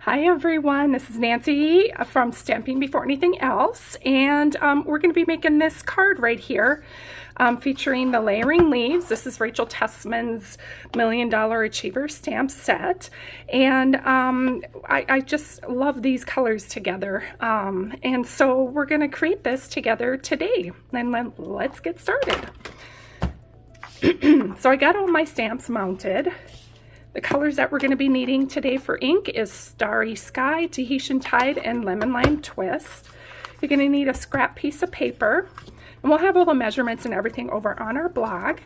Hi everyone, this is Nancy from Stamping Before Anything Else, and we're going to be making this card right here featuring the layering leaves. This is Rachel Tessman's $1 Million Achiever stamp set, and I just love these colors together, and so we're going to create this together today, and let's get started. So I got all my stamps mounted. The colors that we're going to be needing today for ink is Starry Sky, Tahitian Tide, and Lemon Lime Twist. You're going to need a scrap piece of paper, and we'll have all the measurements and everything over on our blog.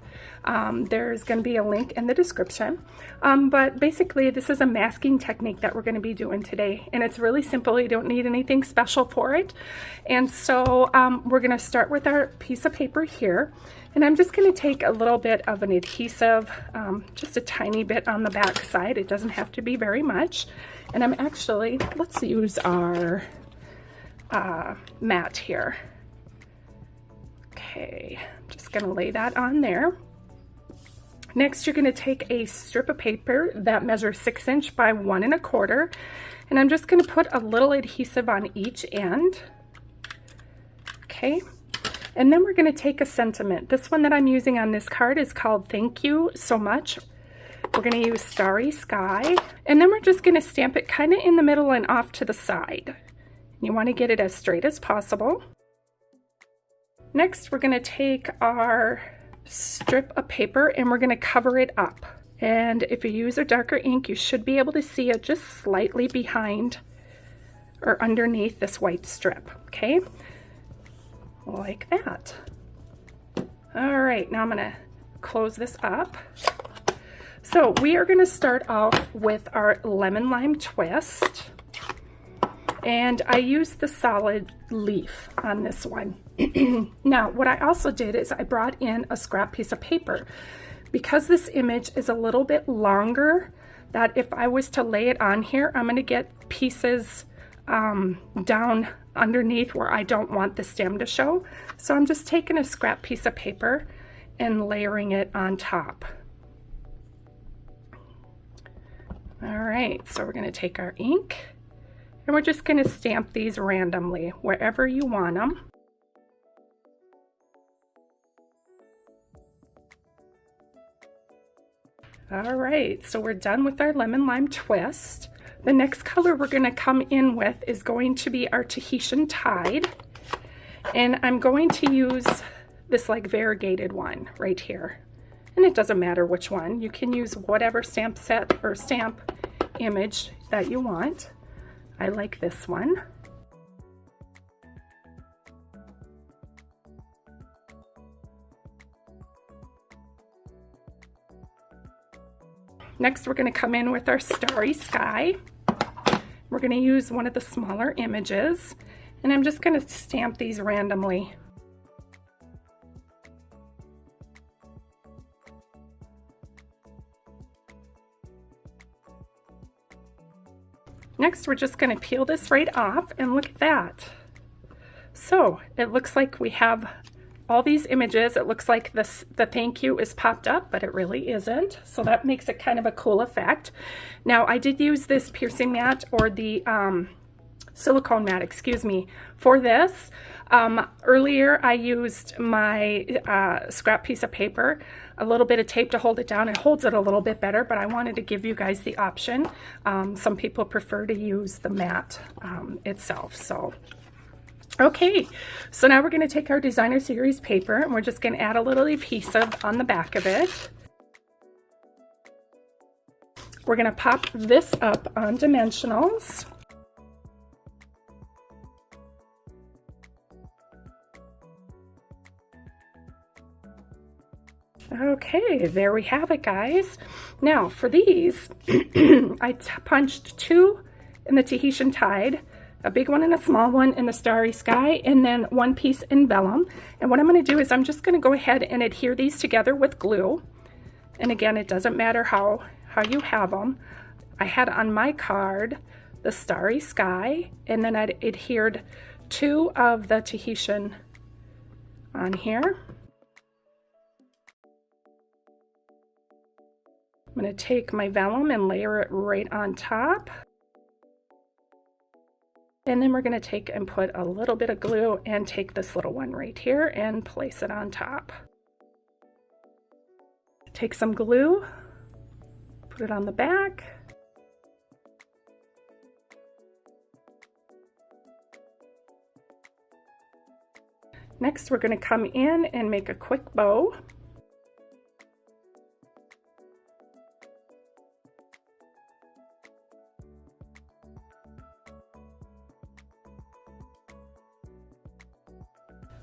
There's going to be a link in the description. But basically, this is a masking technique that we're going to be doing today, and it's really simple. You don't need anything special for it. And so we're going to start with our piece of paper here. And I'm just going to take a little bit of an adhesive, just a tiny bit on the back side. It doesn't have to be very much. And I'm actually, let's use our mat here. Okay, I'm just going to lay that on there. Next, you're going to take a strip of paper that measures 6 inch by 1 1/4. And I'm just going to put a little adhesive on each end. Okay. And then we're going to take a sentiment. This one that I'm using on this card is called Thank You So Much. We're going to use Starry Sky. And then we're just going to stamp it kind of in the middle and off to the side. You want to get it as straight as possible. Next, we're going to take our strip of paper and we're going to cover it up. And if you use a darker ink, you should be able to see it just slightly behind or underneath this white strip. Okay? Like that. All right, now I'm going to close this up. So we are going to start off with our lemon lime twist, and I used the solid leaf on this one. Now what I also did is I brought in a scrap piece of paper because this image is a little bit longer, that if I was to lay it on here, I'm going to get pieces down underneath where I don't want the stem to show. So I'm just taking a scrap piece of paper and layering it on top. All right, so we're going to take our ink and we're just going to stamp these randomly wherever you want them. All right, so we're done with our lemon lime twist. The next color we're going to come in with is going to be our Tahitian Tide. And I'm going to use this like variegated one right here. And it doesn't matter which one. You can use whatever stamp set or stamp image that you want. I like this one. Next, we're going to come in with our Starry Sky. We're going to use one of the smaller images, and I'm just going to stamp these randomly. Next, we're just going to peel this right off, and look at that. So it looks like we have all these images. It looks like the thank you is popped up, but it really isn't. So that makes it kind of a cool effect. Now I did use this piercing mat, or the silicone mat, excuse me, for this. Earlier I used my scrap piece of paper, a little bit of tape to hold it down. It holds it a little bit better, but I wanted to give you guys the option. Some people prefer to use the mat itself. So okay, so now we're going to take our designer series paper and we're just going to add a little adhesive on the back of it. We're going to pop this up on dimensionals. Okay, there we have it, guys. Now for these, I punched 2 in the Tahitian Tide, a big one and a small one in the Starry Sky, and then 1 piece in vellum. And what I'm going to do is I'm just going to go ahead and adhere these together with glue. And again, it doesn't matter how you have them. I had on my card the Starry Sky, and then I adhered 2 of the Tahitian on here. I'm going to take my vellum and layer it right on top. And then we're going to take and put a little bit of glue and take this little one right here and place it on top. Take some glue, put it on the back. Next, we're going to come in and make a quick bow.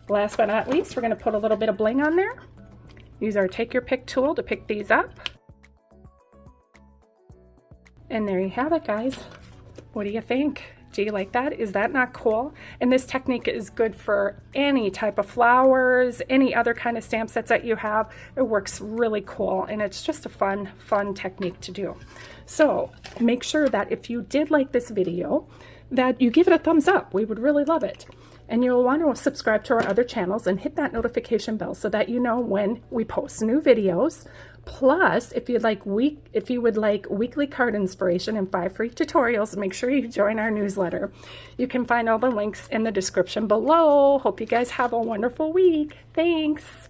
Last but not least, we're going to put a little bit of bling on there. Use our take your pick tool to pick these up. And there you have it, guys. What do you think? Do you like that? Is that not cool? And this technique is good for any type of flowers, any other kind of stamp sets that you have. It works really cool, and it's just a fun technique to do. So make sure that if you did like this video, that you give it a thumbs up. We would really love it. And you'll want to subscribe to our other channels and hit that notification bell so that you know when we post new videos. Plus, if you would like weekly card inspiration and 5 free tutorials, make sure you join our newsletter. You can find all the links in the description below. Hope you guys have a wonderful week. Thanks.